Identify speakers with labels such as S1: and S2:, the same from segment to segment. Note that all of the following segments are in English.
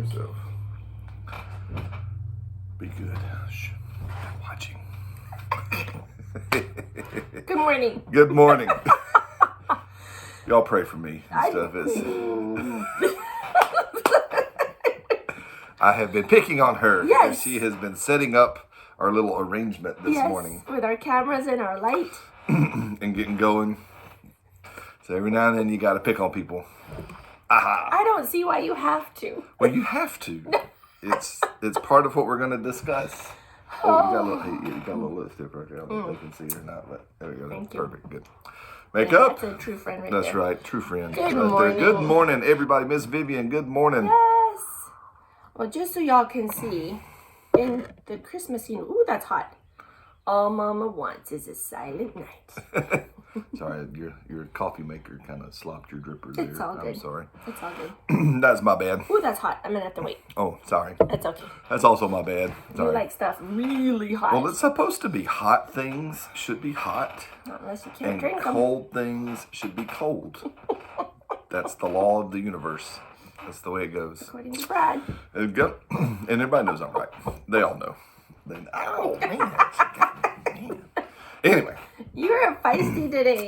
S1: yourself. Be good. Shh. I'm watching.
S2: Good morning.
S1: Good morning. Y'all pray for me and stuff. I have been picking on her.
S2: Yes.
S1: And she has been setting up our little arrangement this morning.
S2: With our cameras and our light.
S1: And getting going. So every now and then you got to pick on people. Aha.
S2: I don't see why you have to.
S1: Well, you have to. It's part of what we're going to discuss. Oh, you got a little lipstick right there. I don't know if they can see it or not, but there we go.
S2: Thank you.
S1: Perfect. Good. Makeup.
S2: That's a true friend right
S1: That's
S2: there.
S1: right. True friend.
S2: Good
S1: right
S2: morning.
S1: There. Good morning, everybody. Miss Vivian, good morning.
S2: Yes. Well, just so y'all can see, in the Christmas scene, ooh, that's hot. All Mama wants is a silent night.
S1: Sorry, your coffee maker kind of slopped your dripper there.
S2: It's all good.
S1: I'm sorry.
S2: It's all good.
S1: That's my bad.
S2: Ooh, that's hot. I'm gonna have to wait.
S1: Oh, sorry.
S2: That's okay.
S1: That's also my bad. Sorry.
S2: You like stuff really hot.
S1: Well, it's supposed to be hot things should be hot.
S2: Not unless you can't
S1: And
S2: drink them.
S1: cold things should be cold. That's the law of the universe. That's the way it goes.
S2: According to Brad.
S1: And everybody knows I'm right. They all know. Oh, man. Anyway.
S2: You're feisty today.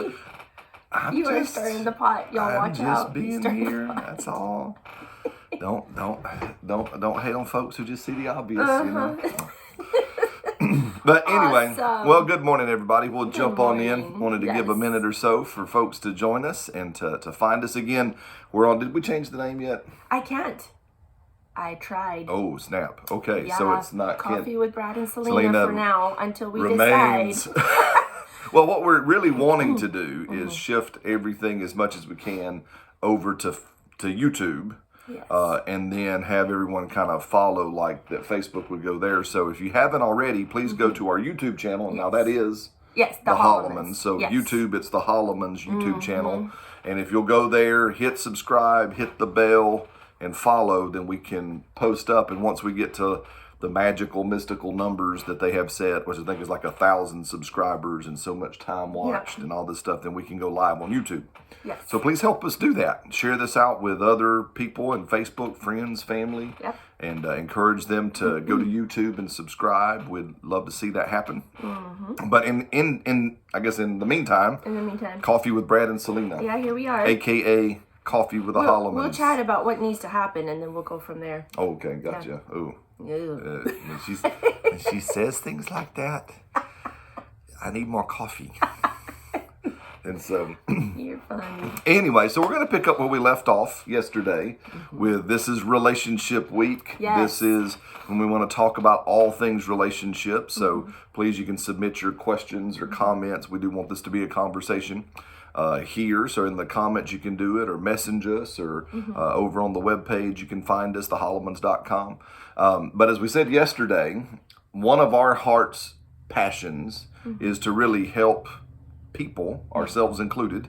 S1: I'm
S2: You are
S1: just
S2: stirring the pot. Y'all
S1: I'm
S2: watch
S1: just
S2: out.
S1: being
S2: Stirring the
S1: here.
S2: pot.
S1: That's all. Don't hate on folks who just see the obvious, you know. But anyway,
S2: Awesome.
S1: well, good morning, everybody. We'll jump on in.
S2: morning.
S1: Wanted to give a
S2: Yes.
S1: minute or so for folks to join us and to find us again. We're on. Did we change the name yet?
S2: I can't. I tried.
S1: Oh, snap. Okay,
S2: Yeah,
S1: so it's not
S2: Coffee with Brad and Selena
S1: Selena
S2: for now until we
S1: remains.
S2: decide.
S1: Well, what we're really wanting to do is shift everything as much as we can over to YouTube.
S2: Yes.
S1: And then have everyone kind of follow like that Facebook would go there. So if you haven't already, please go to our YouTube channel. Now that is
S2: Yes,
S1: the
S2: Hollemans.
S1: Hollemans. So
S2: Yes.
S1: YouTube, it's the Hollemans YouTube channel. And if you'll go there, hit subscribe, hit the bell, and follow, then we can post up. And once we get to the magical, mystical numbers that they have set, which I think is like 1,000 subscribers and so much time watched and all this stuff, then we can go live on YouTube.
S2: Yes.
S1: So please help us do that. Share this out with other people and Facebook, friends, family,
S2: Yep.
S1: and encourage them to go to YouTube and subscribe. We'd love to see that happen. But in I guess in the meantime,
S2: In the meantime.
S1: Coffee with Brad and Selena,
S2: Yeah, here we are.
S1: AKA Coffee with the Hollemans.
S2: We'll chat about what needs to happen and then we'll go from there.
S1: Oh, okay, gotcha. Oh,
S2: Ew.
S1: when she says things like that, I need more coffee. And so,
S2: You're funny.
S1: anyway, so we're going to pick up where we left off yesterday with this is Relationship Week.
S2: Yes.
S1: This is when we want to talk about all things relationships. So please, you can submit your questions or comments. We do want this to be a conversation here. So in the comments, you can do it or message us or over on the webpage, you can find us, thehollemans.com. But as we said yesterday, one of our heart's passions is to really help people, ourselves included,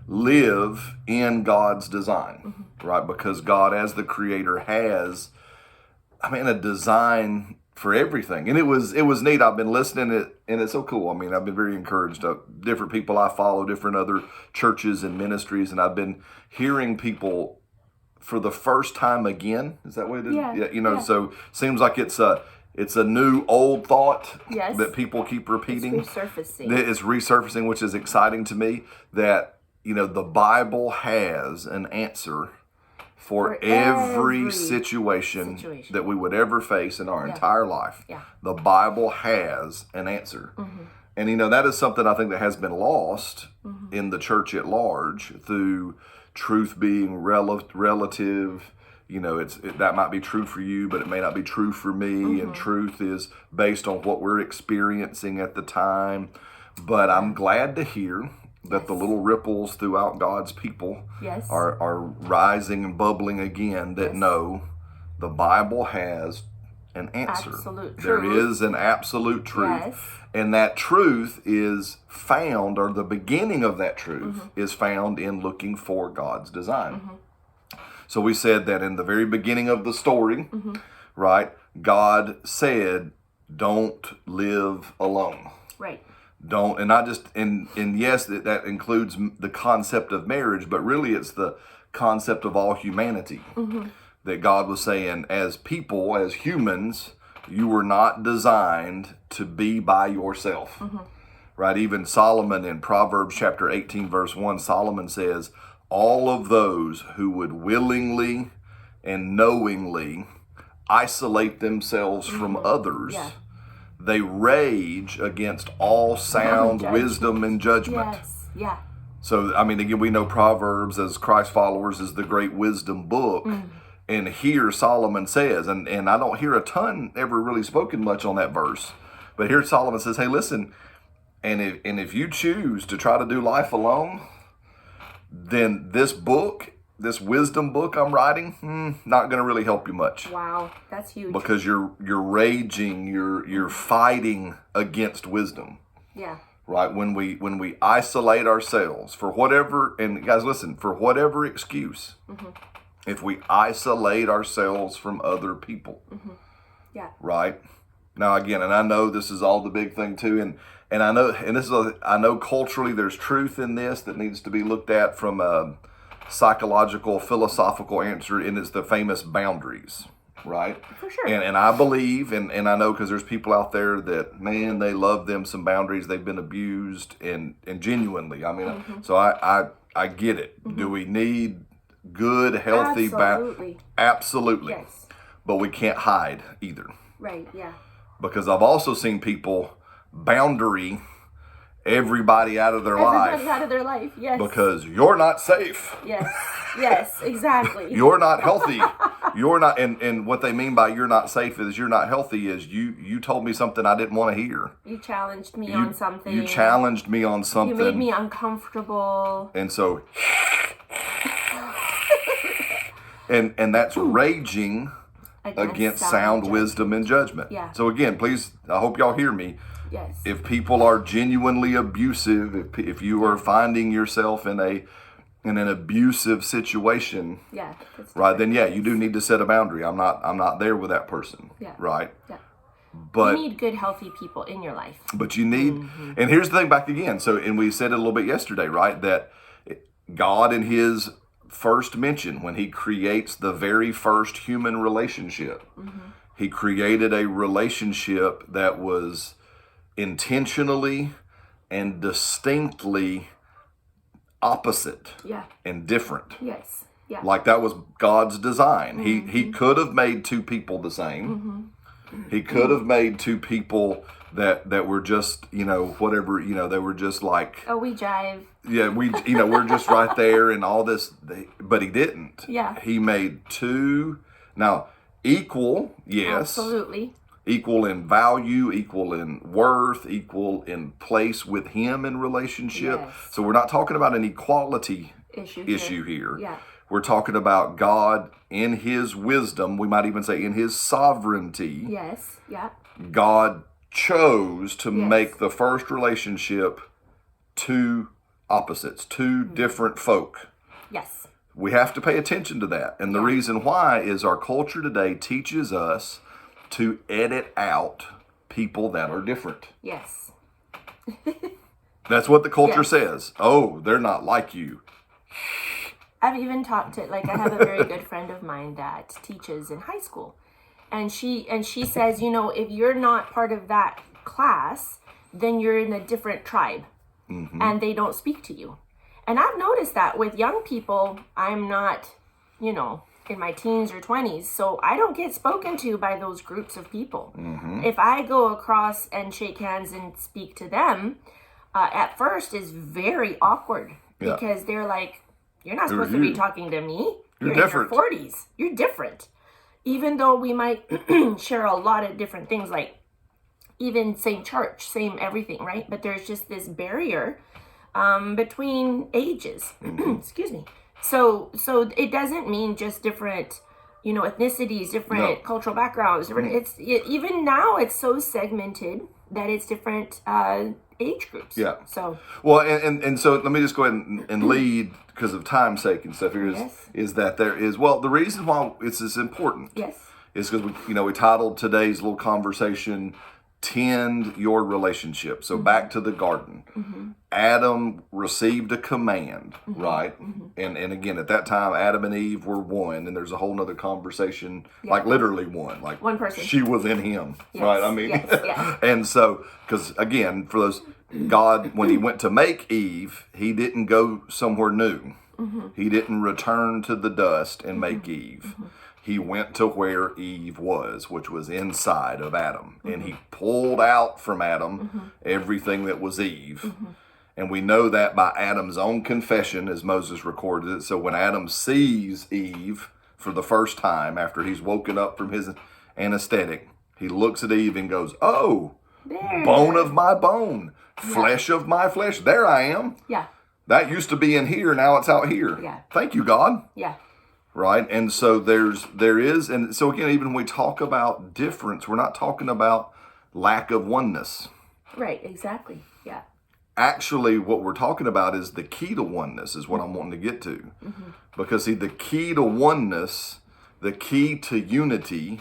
S1: live in God's design, right? Because God, as the creator, has, a design for everything. And it was neat. I've been listening to it, and it's so cool. I've been very encouraged. Different people I follow, different other churches and ministries, and I've been hearing people for the first time again. Is that what it is?
S2: Yeah.
S1: So seems like it's a new old thought
S2: Yes.
S1: that people keep repeating.
S2: It's resurfacing.
S1: It's resurfacing, which is exciting to me, that, the Bible has an answer for every situation that we would ever face in our entire life.
S2: Yeah.
S1: The Bible has an answer. And, that is something I think that has been lost in the church at large through truth being relative. That might be true for you, but it may not be true for me. And truth is based on what we're experiencing at the time. But I'm glad to hear that the little ripples throughout God's people are rising and bubbling again that know the Bible has an answer.
S2: Absolute
S1: There
S2: truth.
S1: is an absolute truth.
S2: Yes.
S1: And that truth is found, or the beginning of that truth is found in looking for God's design. So we said that in the very beginning of the story, right, God said, don't live alone.
S2: Right.
S1: Don't, and not just, and yes, that includes the concept of marriage, but really it's the concept of all humanity. that God was saying, as people, as humans, you were not designed to be by yourself. Right? Even Solomon in Proverbs chapter 18, verse 1, Solomon says, all of those who would willingly and knowingly isolate themselves from others, they rage against all sound wisdom and judgment.
S2: Yes. Yeah.
S1: So, I mean, again, we know Proverbs as Christ followers is the great wisdom book. And here Solomon says, and I don't hear a ton ever really spoken much on that verse, but here Solomon says, hey, listen, and if you choose to try to do life alone, then this book, this wisdom book I'm writing, not going to really help you much.
S2: Wow, that's huge.
S1: Because you're raging, you're fighting against wisdom.
S2: Yeah.
S1: Right? When we isolate ourselves for whatever, and guys, listen, for whatever excuse, if we isolate ourselves from other people,
S2: Yeah.
S1: right? Now again, and I know this is all the big thing too, and I know, and this is I know culturally there's truth in this that needs to be looked at from a psychological, philosophical answer, and it's the famous boundaries, right?
S2: For sure.
S1: And I believe, and I know because there's people out there that, man, they love them some boundaries. They've been abused, and genuinely, I mean, so I get it. Do we need good, healthy
S2: Absolutely.
S1: Absolutely.
S2: Yes.
S1: But we can't hide either.
S2: Right. Yeah.
S1: Because I've also seen people boundary everybody out of their
S2: Everybody
S1: life
S2: out of their life. Yes.
S1: because you're not safe.
S2: Yes. Yes. Exactly.
S1: You're not healthy. You're not, and what they mean by you're not safe is you're not healthy is you told me something I didn't want to hear.
S2: You challenged me on something.
S1: You challenged me on something.
S2: You made me uncomfortable.
S1: And so, and that's raging against sound wisdom and judgment.
S2: Yeah.
S1: So again, please, I hope y'all hear me.
S2: Yes.
S1: If people are genuinely abusive, if you are finding yourself in an abusive situation,
S2: Yeah.
S1: right, then yeah, you do need to set a boundary. I'm not there with that person.
S2: Yeah.
S1: Right.
S2: Yeah.
S1: But
S2: You need good, healthy people in your life.
S1: But you need, and here's the thing back again. So, and we said it a little bit yesterday, right? That God in his first mention, when he creates the very first human relationship, he created a relationship that was intentionally and distinctly opposite
S2: Yeah.
S1: and different.
S2: Yes. Yeah.
S1: Like that was God's design. He could have made two people the same. He could have made two people that were just, whatever, they were just like,
S2: Oh, we jive.
S1: yeah, we're just right there and all this, but he didn't.
S2: Yeah.
S1: He made two, now equal, yes.
S2: Absolutely.
S1: Equal in value, equal in worth, equal in place with him in relationship.
S2: Yes.
S1: So we're not talking about an equality
S2: Issue
S1: here.
S2: Yeah.
S1: We're talking about God in his wisdom, we might even say in his sovereignty.
S2: Yes. Yeah.
S1: God chose to
S2: Yes.
S1: make the first relationship two opposites, two different folk.
S2: Yes.
S1: We have to pay attention to that. And the reason why is our culture today teaches us to edit out people that are different.
S2: Yes.
S1: That's what the culture
S2: Yes.
S1: says. Oh, they're not like you.
S2: I've even talked to, I have a very good friend of mine that teaches in high school. And she says, if you're not part of that class, then you're in a different tribe and they don't speak to you. And I've noticed that with young people, I'm not, in my teens or 20s, so I don't get spoken to by those groups of people. If I go across and shake hands and speak to them, at first is very awkward because they're like, you're not supposed to be talking to me. You're
S1: different.
S2: in your 40s. You're different. Even though we might share a lot of different things, like even same church, same everything, right? But there's just this barrier between ages. Excuse me. So it doesn't mean just different, ethnicities, different cultural backgrounds. Different. Even now it's so segmented that it's different age groups.
S1: Yeah.
S2: So
S1: well, and so let me just go ahead and lead because of time's sake and stuff. Here is that there is the reason why it's important.
S2: Yes.
S1: Is because we titled today's little conversation tend your relationship. So back to the garden. Adam received a command, right? And again, at that time, Adam and Eve were one, and there's a whole nother conversation, like literally one. Like
S2: one person.
S1: She was in him, right? I mean,
S2: yes.
S1: and so, because again, for those, God, when he went to make Eve, he didn't go somewhere new. He didn't return to the dust and make Eve. He went to where Eve was, which was inside of Adam. And he pulled out from Adam everything that was Eve. And we know that by Adam's own confession, as Moses recorded it. So when Adam sees Eve for the first time, after he's woken up from his anesthetic, he looks at Eve and goes, "Oh,
S2: There.
S1: bone of my bone, flesh of my flesh. There I am.
S2: Yeah.
S1: That used to be in here, now it's out here.
S2: Yeah.
S1: Thank you, God."
S2: Yeah.
S1: Right? And so there is, and so again, even when we talk about difference, we're not talking about lack of oneness.
S2: Right. Exactly. Yeah.
S1: Actually, what we're talking about is the key to oneness is what I'm wanting to get to. Because see, the key to oneness, the key to unity,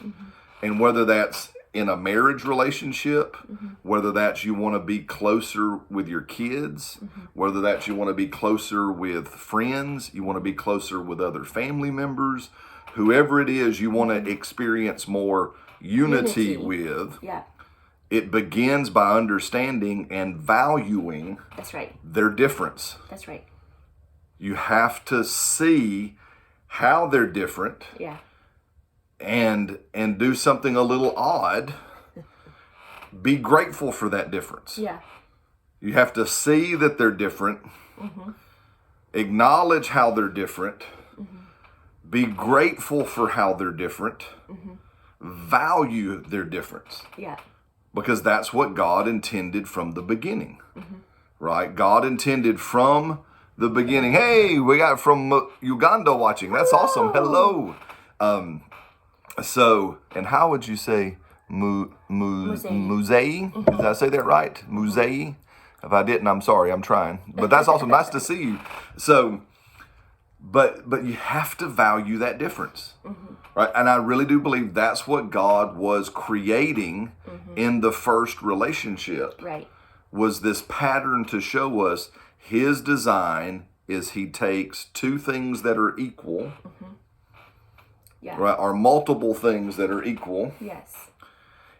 S1: and whether that's in a marriage relationship, whether that's you want to be closer with your kids, whether that's you want to be closer with friends, you want to be closer with other family members, whoever it is you want to experience more unity with,
S2: Yeah.
S1: it begins by understanding and valuing
S2: That's right.
S1: their difference.
S2: That's right.
S1: You have to see how they're different
S2: Yeah.
S1: and do something a little odd. Be grateful for that difference.
S2: Yeah.
S1: You have to see that they're different, acknowledge how they're different, be grateful for how they're different, value their difference.
S2: Yeah.
S1: Because that's what God intended from the beginning, right? God intended from the beginning. Hey, we got from Uganda watching. That's awesome. Hello. So, and how would you say Musei? Did I say that right? Musei? If I didn't, I'm sorry. I'm trying. But that's awesome. Nice to see you. So, but you have to value that difference, right? And I really do believe that's what God was creating in the first relationship.
S2: Right.
S1: Was this pattern to show us his design is he takes two things that are equal,
S2: Yeah.
S1: right, or multiple things that are equal.
S2: Yes.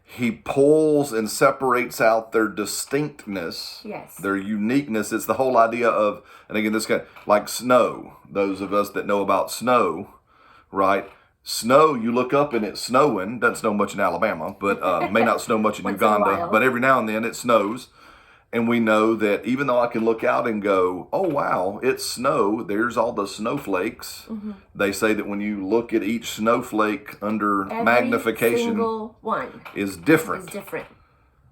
S1: He pulls and separates out their distinctness,
S2: Yes.
S1: their uniqueness. It's the whole idea of, and again, this guy, like snow. Those of us that know about snow, right? Snow, you look up and it's snowing. Doesn't snow much in Alabama, but may not snow much in
S2: Once in a
S1: Uganda.
S2: while.
S1: But every now and then it snows. And we know that even though I can look out and go, "Oh, wow, it's snow," there's all the snowflakes. They say that when you look at each snowflake under
S2: Every
S1: magnification
S2: single one
S1: is different.
S2: is different.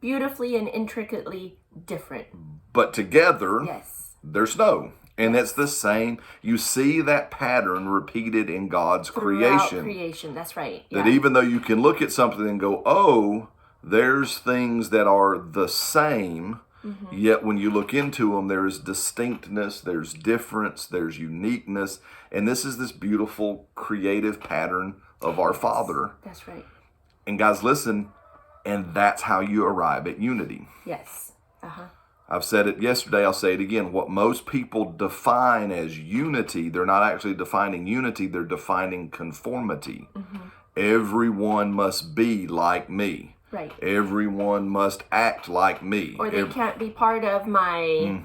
S2: Beautifully and intricately different.
S1: But together,
S2: Yes.
S1: they're snow. And it's the same. You see that pattern repeated in God's
S2: Throughout
S1: creation.
S2: creation. That's right.
S1: That
S2: Yeah.
S1: even though you can look at something and go, "Oh, there's things that are the same," yet when you look into them, there is distinctness, there's difference, there's uniqueness. And this is this beautiful creative pattern of our Father.
S2: That's right.
S1: And guys, listen, and that's how you arrive at unity.
S2: Yes. Uh-huh.
S1: I've said it yesterday, I'll say it again. What most people define as unity, they're not actually defining unity, they're defining conformity. Everyone must be like me.
S2: Right.
S1: Everyone must act like me.
S2: Or they can't be part of my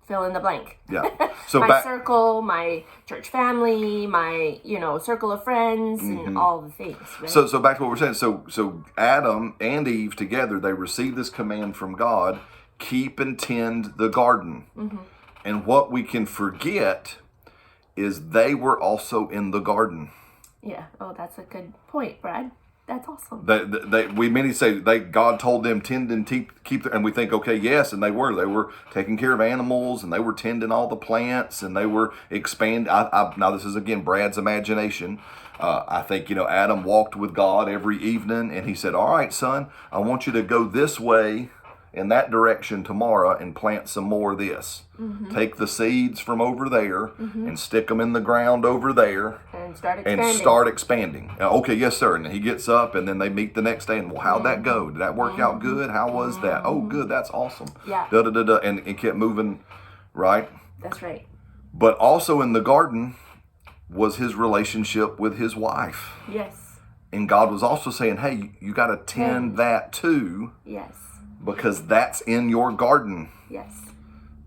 S2: fill in the blank.
S1: Yeah. So
S2: My
S1: back,
S2: circle, my church family, my, circle of friends, and all the things. Right?
S1: so back to what we're saying. So Adam and Eve together, they received this command from God: keep and tend the garden. And what we can forget is they were also in the garden.
S2: yeah. Oh, that's a good point, Brad. That's awesome.
S1: We many say God told them tend and keep, and we think, okay, yes, and they were taking care of animals, and they were tending all the plants, and they were expanding. Now this is again Brad's imagination. I think Adam walked with God every evening, and he said, "All right, son, I want you to go this way in that direction tomorrow and plant some more of this. Take the seeds from over there and stick them in the ground over there
S2: And start expanding.
S1: and start expanding. Okay, yes, sir. And he gets up and then they meet the next day and, well, how'd that go? Did that work out good? How was that? Oh, good. That's awesome.
S2: Yeah.
S1: Da, da, da, da, and it kept moving, right?
S2: That's right.
S1: But also in the garden was his relationship with his wife.
S2: Yes.
S1: And God was also saying, hey, you got to tend that too,
S2: Yes.
S1: because that's in your garden,
S2: Yes.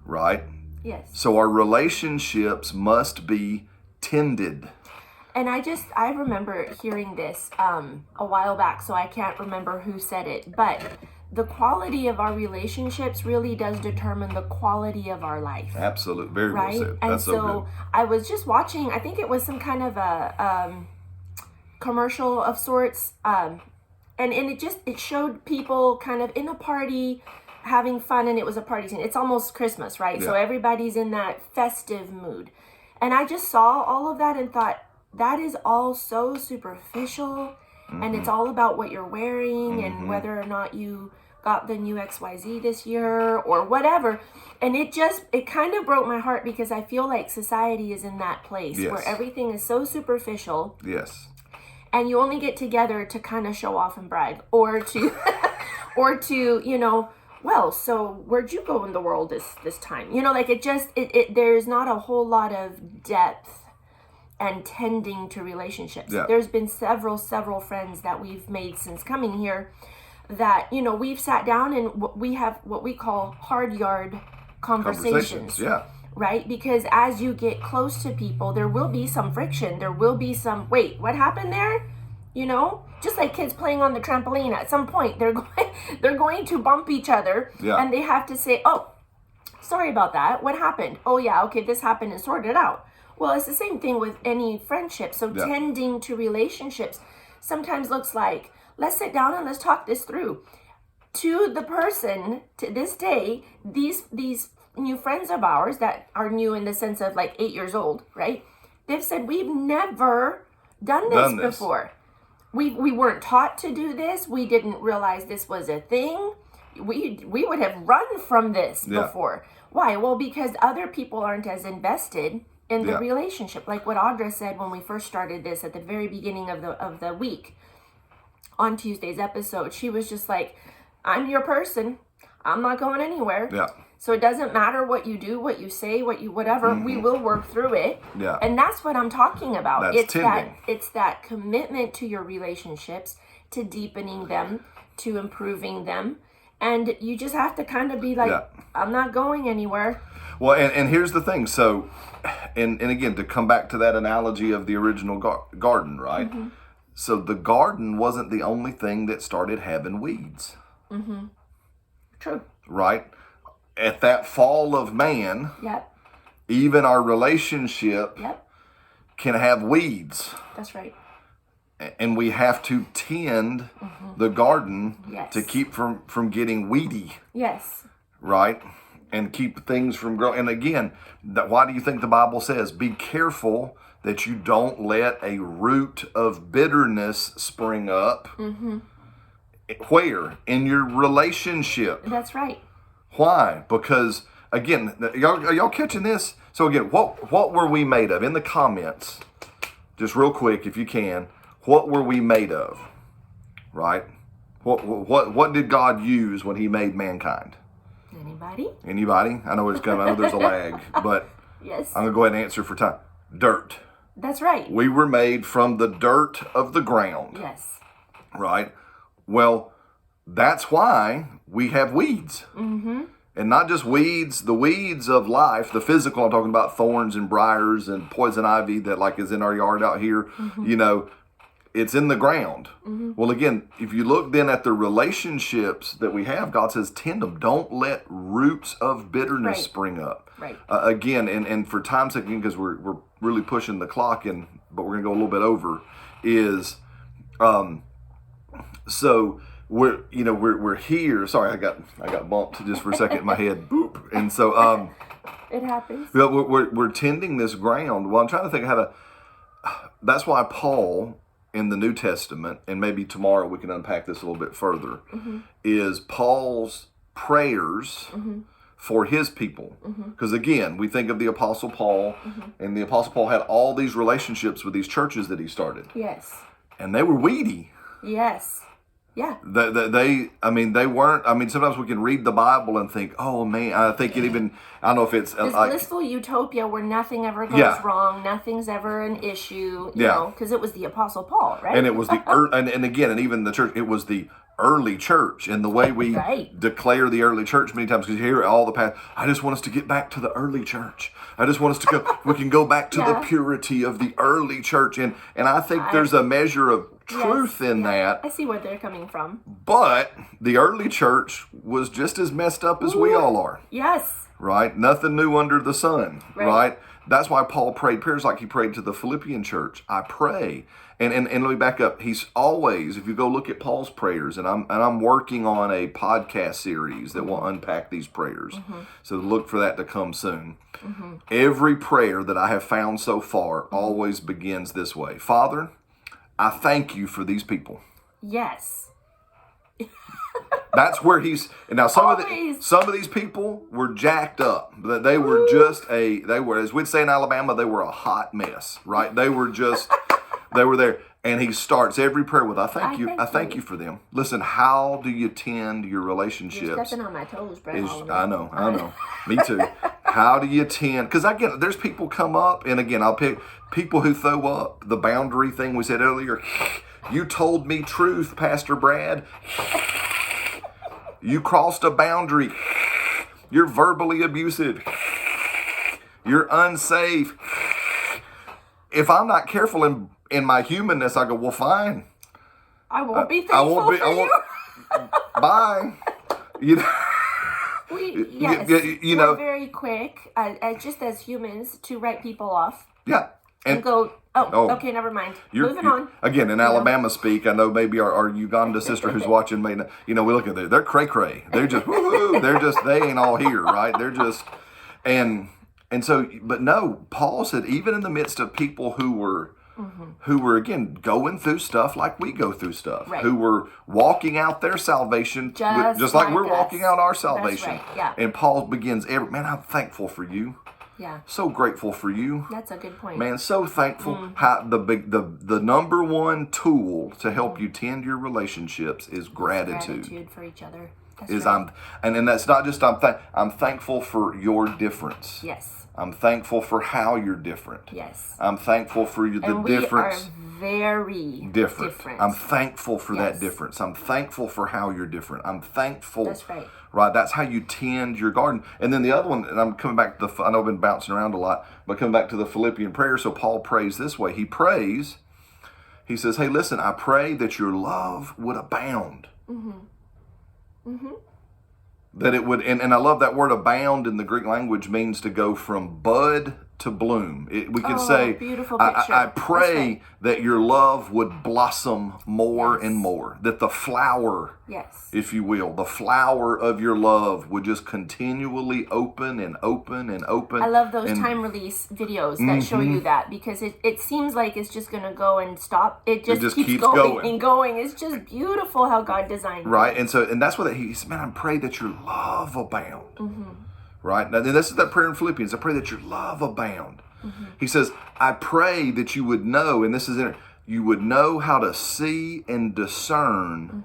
S1: right?
S2: Yes.
S1: So our relationships must be tended.
S2: And I remember hearing this a while back, so I can't remember who said it, but the quality of our relationships really does determine the quality of our life.
S1: Absolutely. Very well
S2: Right?
S1: said.
S2: And
S1: That's so good.
S2: I was just watching, I think it was some kind of a commercial of sorts, and it showed people kind of in a party having fun, and it was a party scene. It's almost Christmas, right? So
S1: Yeah.
S2: everybody's in that festive mood. And I just saw all of that and thought, that is all so superficial, and it's all about what you're wearing and whether or not you got the new XYZ this year or whatever. And it kind of broke my heart, because I feel like society is in that place
S1: Yes.
S2: where everything is so superficial,
S1: Yes.
S2: and you only get together to kind of show off and brag, or to or to, well, so where'd you go in the world this time? Like there's not a whole lot of depth and tending to relationships.
S1: Yeah.
S2: There's been several friends that we've made since coming here that, we've sat down and we have what we call hard yard conversations.
S1: Yeah.
S2: Right? Because as you get close to people, there will be some friction. There will be some, wait, what happened there? Just like kids playing on the trampoline, at some point they're going to bump each other,
S1: Yeah.
S2: and they have to say, oh, sorry about that. What happened? Oh yeah, okay, this happened, and sort it out. Well, it's the same thing with any friendship. So
S1: Yeah.
S2: tending to relationships sometimes looks like, let's sit down and let's talk this through. To the person, to this day, these new friends of ours that are new in the sense of like 8 years old, right? They've said, we've never done this before. We weren't taught to do this. We didn't realize this was a thing. We would have run from this
S1: Yeah.
S2: before. Why? Well, because other people aren't as invested in the
S1: Yeah.
S2: relationship. Like what Audra said when we first started this at the very beginning of the week on Tuesday's episode. She was just like, I'm your person. I'm not going anywhere.
S1: Yeah.
S2: So it doesn't matter what you do, what you say, whatever, we will work through it.
S1: Yeah.
S2: And that's what I'm talking about.
S1: That's tending.
S2: It's that commitment to your relationships, to deepening them, to improving them. And you just have to kind of be like,
S1: Yeah.
S2: I'm not going anywhere.
S1: Well, and here's the thing. So, and again, to come back to that analogy of the original garden, right? So the garden wasn't the only thing that started having weeds,
S2: True.
S1: right? At that fall of man,
S2: Yep.
S1: even our relationship
S2: Yep.
S1: can have weeds.
S2: That's right.
S1: And we have to tend the garden
S2: Yes.
S1: to keep from getting weedy,
S2: Yes.
S1: right? And keep things from growing. And again, why do you think the Bible says, be careful that you don't let a root of bitterness spring up? Where? In your relationship.
S2: That's right.
S1: Why? Because, again, are y'all catching this? So again, what were we made of? In the comments, just real quick, if you can, what were we made of? Right? What did God use when He made mankind?
S2: Anybody?
S1: Anybody? I know there's a lag, but
S2: Yes.
S1: I'm gonna go ahead and answer for time. Dirt.
S2: That's right.
S1: We were made from the dirt of the ground,
S2: Yes.
S1: right? Well, that's why we have weeds. And not just weeds, the weeds of life, the physical, I'm talking about thorns and briars and poison ivy that like is in our yard out here, it's in the ground. Well, again, if you look then at the relationships that we have, God says, tend them. Don't let roots of bitterness
S2: Right.
S1: spring up.
S2: Right.
S1: Again, and for time's sake, because we're really pushing the clock, but we're going to go a little bit over, is, so we're here. Sorry, I got bumped just for a second in my head. Boop. And so,
S2: It happens.
S1: we're tending this ground. Well, I'm trying to think how to. That's why Paul in the New Testament, and maybe tomorrow we can unpack this a little bit further, is Paul's prayers for his people. Because again, we think of the Apostle Paul, and the Apostle Paul had all these relationships with these churches that he started.
S2: Yes.
S1: And they were weedy.
S2: Yes. Yeah.
S1: They weren't. I mean, sometimes we can read the Bible and think, oh man, I think it even, I don't know if it's
S2: this
S1: like,
S2: blissful utopia where nothing ever goes wrong, nothing's ever an issue, you know, because it was the Apostle Paul, right?
S1: and it was the, and again, and even the church, it was the early church, and the way we declare the early church many times, because you hear all the past, I just want us to get back to the early church. I just want us to go, we can go back to the purity of the early church. And I think there's a measure of truth in that.
S2: I see where they're coming from.
S1: But the early church was just as messed up as we all are.
S2: Yes.
S1: Right? Nothing new under the sun. Right? That's why Paul prayed prayers like he prayed to the Philippian church. I pray. And let me back up. He's always, if you go look at Paul's prayers, and I'm working on a podcast series that will unpack these prayers. So look for that to come soon. Every prayer that I have found so far always begins this way. Father, I thank you for these people.
S2: Yes.
S1: That's where he's, and now some of these people were jacked up. They were they were, as we'd say in Alabama, they were a hot mess, right? They were there. And he starts every prayer with, I thank you. I thank you for them. Listen, how do you tend your relationships?
S2: You're stepping on my toes, Brett.
S1: I know. Me too. How do you tend? Because again, there's people come up, and again, I'll pick people who throw up the boundary thing we said earlier. You told me truth, Pastor Brad. You crossed a boundary. You're verbally abusive. You're unsafe. If I'm not careful in my humanness, I go, well, fine.
S2: I won't be thankful for you.
S1: Bye. You know.
S2: We're very quick, just as humans, to write people off.
S1: Yeah.
S2: And go, okay, never mind. Moving on.
S1: Again, in Alabama speak, I know maybe our Uganda sister who's watching may, we look at they're cray-cray. They're just, woo-hoo. They ain't all here, right? They're just, and so, but no, Paul said, even in the midst of people who were again going through stuff like we go through stuff, who were walking out their salvation just like we're walking out our salvation.
S2: That's right. Yeah.
S1: And Paul begins man, I'm thankful for you.
S2: Yeah.
S1: So grateful for you.
S2: That's a good point.
S1: Man, so thankful. How the number one tool to help you tend your relationships is gratitude.
S2: Gratitude for each other.
S1: And that's not just I'm thankful for your difference.
S2: Yes.
S1: I'm thankful for how you're different.
S2: Yes.
S1: I'm thankful for the difference.
S2: We are very different.
S1: I'm thankful for that difference. I'm thankful for how you're different. I'm thankful.
S2: That's right.
S1: Right, that's how you tend your garden. And then the other one, and I'm coming back to I know I've been bouncing around a lot, but coming back to the Philippian prayer. So Paul prays this way. He prays, he says, hey, listen, I pray that your love would abound. That it would, and I love that word abound in the Greek language means to go from bud to bloom. We can say,
S2: beautiful picture.
S1: I pray that your love would blossom more and more. That the flower, if you will, the flower of your love would just continually open and open and open.
S2: I love those time release videos that show you that, because it seems like it's just going to go and stop. It just keeps going and going. It's just beautiful how God designed it.
S1: Right, and that's what he said, man, I pray that your love abound. Right? Now, this is that prayer in Philippians. I pray that your love abound. He says, I pray that you would know, and this is in it, you would know how to see and discern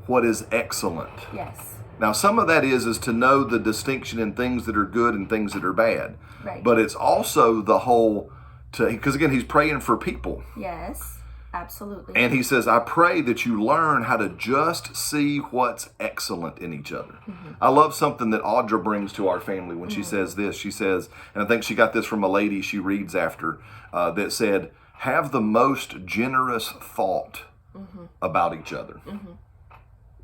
S1: what is excellent.
S2: Yes.
S1: Now, some of that is to know the distinction in things that are good and things that are bad.
S2: Right.
S1: But it's also the whole, because again, he's praying for people.
S2: Yes. Absolutely.
S1: And he says, I pray that you learn how to just see what's excellent in each other. I love something that Audra brings to our family when she says this. She says, and I think she got this from a lady she reads after, that said, have the most generous thought about each other.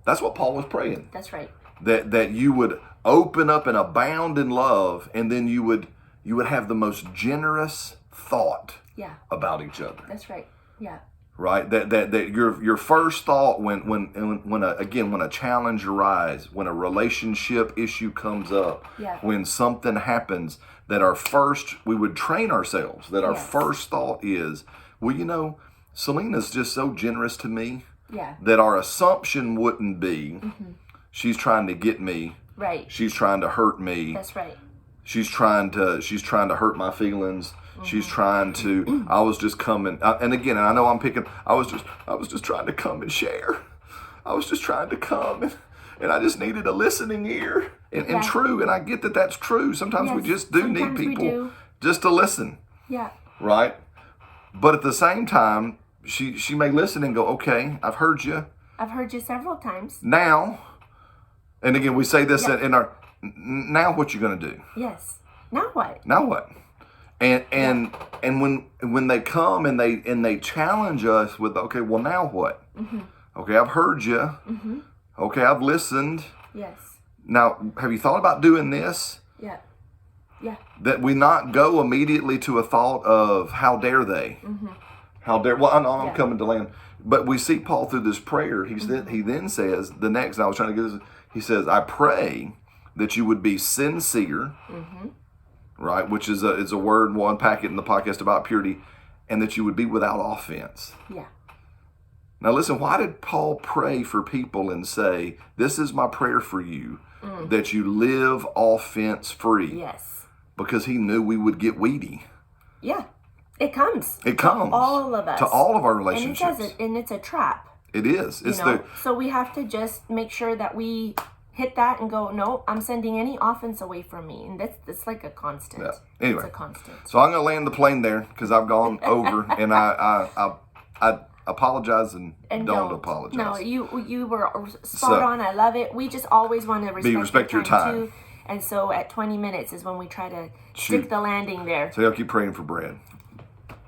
S1: That's what Paul was praying.
S2: That's right.
S1: That you would open up and abound in love, and then you would have the most generous thought about each other.
S2: That's right. Yeah.
S1: Right, that your first thought when a challenge arises, when a relationship issue comes up, when something happens, that we would train ourselves that our first thought is, well, Selena's just so generous to me, that our assumption wouldn't be she's trying to get me.
S2: Right.
S1: She's trying to hurt me.
S2: That's right.
S1: She's trying to hurt my feelings. She's trying to. I was just coming, and again, and I know I'm picking. I was just trying to come and share. I was just trying to come, and I just needed a listening ear. And true, and I get that that's true. Sometimes we just do need people just to listen.
S2: Yeah.
S1: Right. But at the same time, she may listen and go, okay, I've heard you.
S2: I've heard you several times.
S1: Now, and again, we say this in our. Now, what you gonna do?
S2: Yes. Now what?
S1: Now what? And when they come and they challenge us with, okay, well, now what? Okay, I've heard you. Okay, I've listened.
S2: Yes.
S1: Now, have you thought about doing this?
S2: Yeah. Yeah.
S1: That we not go immediately to a thought of how dare they? How dare? Well, I know I'm coming to land, but we see Paul through this prayer. He then says the next. And I was trying to get this. He says, "I pray that you would be sincere." Right, which is a word, we'll unpack it in the podcast about purity, and that you would be without offense.
S2: Yeah.
S1: Now listen, why did Paul pray for people and say, this is my prayer for you, that you live offense free?
S2: Yes.
S1: Because he knew we would get weedy.
S2: Yeah. It comes.
S1: It comes.
S2: To all of us.
S1: To all of our relationships.
S2: And it's a trap.
S1: It is. It's
S2: So we have to just make sure that we hit that and go, no, I'm sending any offense away from me. And that's like a constant.
S1: Yeah. Anyway.
S2: It's a constant.
S1: So I'm going to land the plane there because I've gone over and I apologize and don't apologize.
S2: No, you were spot on. I love it. We just always want to respect your time too. And so at 20 minutes is when we try to stick the landing there.
S1: So y'all keep praying for bread.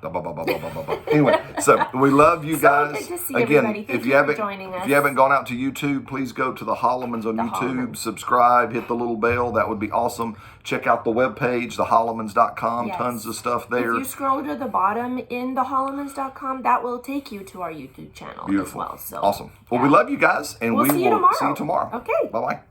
S1: Anyway, so we love you guys.
S2: Good to see
S1: Again,
S2: everybody. Thank
S1: if
S2: you
S1: you haven't
S2: for joining us.
S1: if you haven't gone out to YouTube, please go to the Hollemans on YouTube. Subscribe, hit the little bell. That would be awesome. Check out the webpage, thehollemans.com.
S2: Yes.
S1: Tons of stuff there.
S2: If you scroll to the bottom in thehollemans.com, that will take you to our YouTube channel
S1: Beautiful.
S2: as well. So
S1: awesome. Well, we love you guys, and
S2: we'll see you tomorrow.
S1: see you tomorrow.
S2: Okay.
S1: Bye-bye.